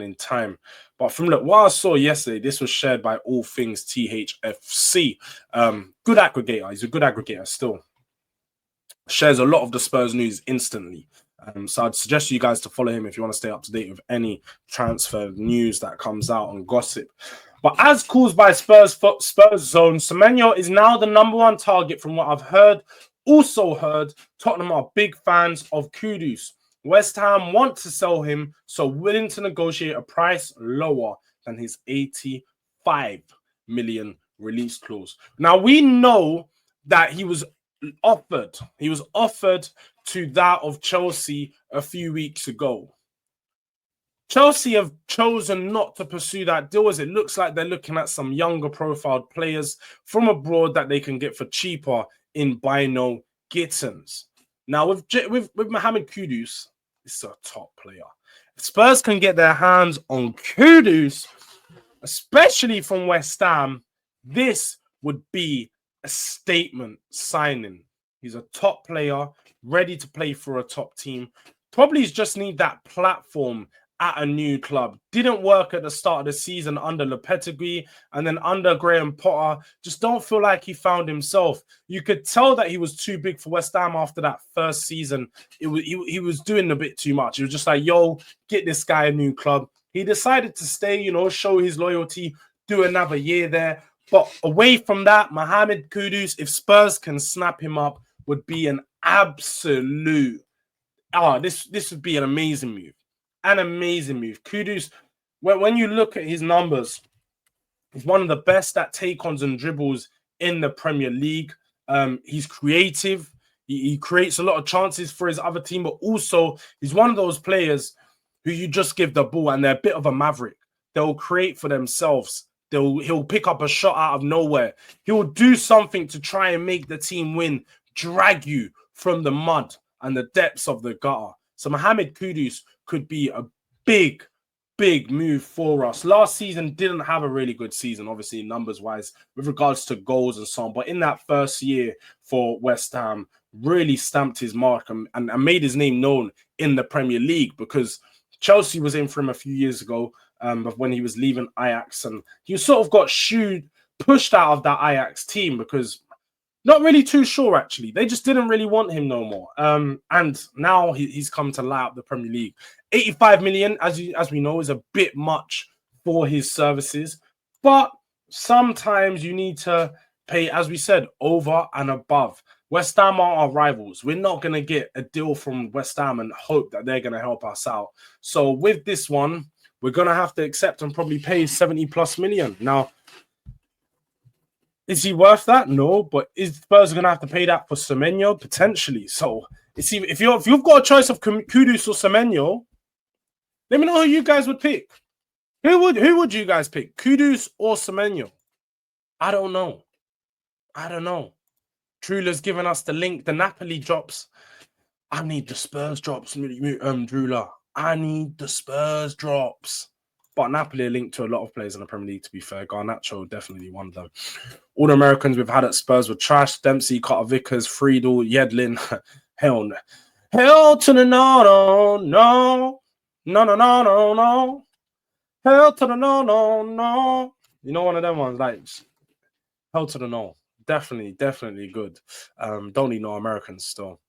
in time. But from what I saw yesterday, this was shared by All Things THFC. Good aggregator. He's a good aggregator still. Shares a lot of the Spurs news instantly. So I'd suggest you guys to follow him if you want to stay up to date with any transfer news that comes out and gossip. But as caused by Spurs Zone, Semenyo is now the #1 target from what I've heard. Also heard Tottenham are big fans of Kudus. West Ham want to sell him, so willing to negotiate a price lower than his 85 million release clause. Now, we know that he was offered to that of Chelsea a few weeks ago. Chelsea have chosen not to pursue that deal, as it looks like they're looking at some younger profiled players from abroad that they can get for cheaper in Bino Gittins. Now, with Mohamed Kudus, it's a top player. If Spurs can get their hands on Kudus, especially from West Ham, this would be a statement signing. He's a top player, ready to play for a top team. Probably just need that platform at a new club. Didn't work at the start of the season under Lopetegui, and then under Graham Potter. Just don't feel like he found himself. You could tell that he was too big for West Ham after that first season. He was doing a bit too much. It was just like, yo, get this guy a new club. He decided to stay, show his loyalty, do another year there. But away from that, Mohamed Kudus, if Spurs can snap him up, would be an absolute... this would be an amazing move. An amazing move. Kudus, when you look at his numbers, he's one of the best at take-ons and dribbles in the Premier League. He's creative. He creates a lot of chances for his other team, but also he's one of those players who you just give the ball and they're a bit of a maverick. They'll create for themselves. He'll pick up a shot out of nowhere. He'll do something to try and make the team win, drag you from the mud and the depths of the gutter. So Mohamed Kudus could be a big move for us. Last season didn't have a really good season, obviously, numbers-wise, with regards to goals and so on. But in that first year for West Ham, really stamped his mark and made his name known in the Premier League, because Chelsea was in for him a few years ago when he was leaving Ajax. And he sort of got pushed out of that Ajax team because... Not really too sure, actually. They just didn't really want him no more. And now he's come to light up the Premier League. 85 million, as we know, is a bit much for his services. But sometimes you need to pay, as we said, over and above. West Ham are our rivals. We're not going to get a deal from West Ham and hope that they're going to help us out. So with this one, we're going to have to accept and probably pay 70+ million. Now, is he worth that? No, but is Spurs going to have to pay that for Semenyo? Potentially. So if you've got a choice of Kudus or Semenyo, let me know who you guys would pick. Who would you guys pick? Kudus or Semenyo? I don't know. Drula's given us the link. The Napoli drops. I need the Spurs drops, Drula. I need the Spurs drops. But Napoli are linked to a lot of players in the Premier League, to be fair. Garnacho, definitely one of them. All the Americans we've had at Spurs were trash. Dempsey, Carter Vickers, Friedel, Yedlin. Hell no. Hell to the no. No. Hell to the no. You know, one of them ones, like, hell to the no. Definitely good. Don't need no Americans still.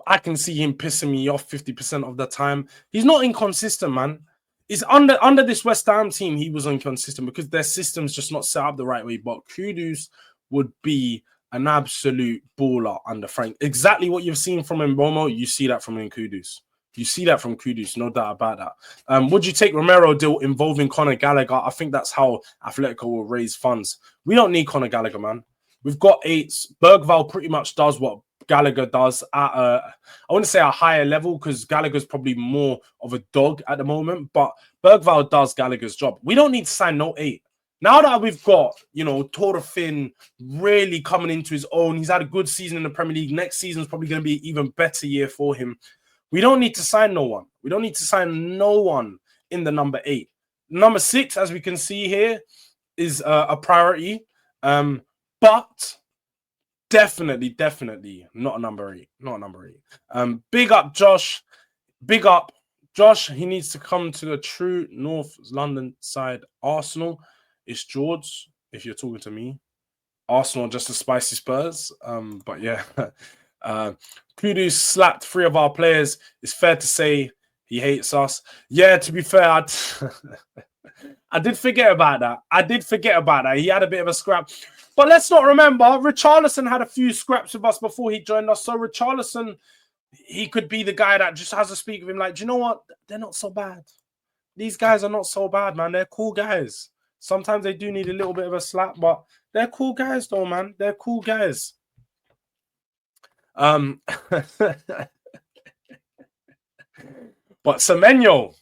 I can see him pissing me off 50% of the time. He's not inconsistent, man. It's under this West Ham team, he was inconsistent because their system's just not set up the right way. But Kudus would be an absolute baller under Frank. Exactly what you've seen from Mbomo, you see that from Kudus. You see that from Kudus, no doubt about that. Would you take Romero deal involving Conor Gallagher? I think that's how Atletico will raise funds. We don't need Conor Gallagher, man. We've got eights. Bergvall pretty much does what Gallagher does at I wouldn't say a higher level, because Gallagher's probably more of a dog at the moment, but Bergvall does Gallagher's job. We don't need to sign no 8. Now that we've got, Torrefin really coming into his own, he's had a good season in the Premier League. Next season's probably going to be an even better year for him. We don't need to sign no one. We don't need to sign no one in the number 8. Number 6, as we can see here, is a priority. But definitely not a number 8. Not a number 8. Big up, Josh. Big up. Josh, he needs to come to the true North London side. Arsenal, it's Jords, if you're talking to me. Arsenal, just a spicy Spurs. But yeah. Kudus slapped 3 of our players. It's fair to say he hates us. Yeah, to be fair, I did forget about that. He had a bit of a scrap. But let's not remember, Richarlison had a few scraps with us before he joined us. So Richarlison, he could be the guy that just has to speak with him like, do you know what? They're not so bad. These guys are not so bad, man. They're cool guys. Sometimes they do need a little bit of a slap, but they're cool guys though, man. They're cool guys. But Semenyo,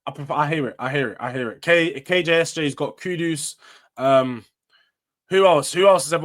I hear it. KJSJ's got Kudus. Who else? Who else is everyone?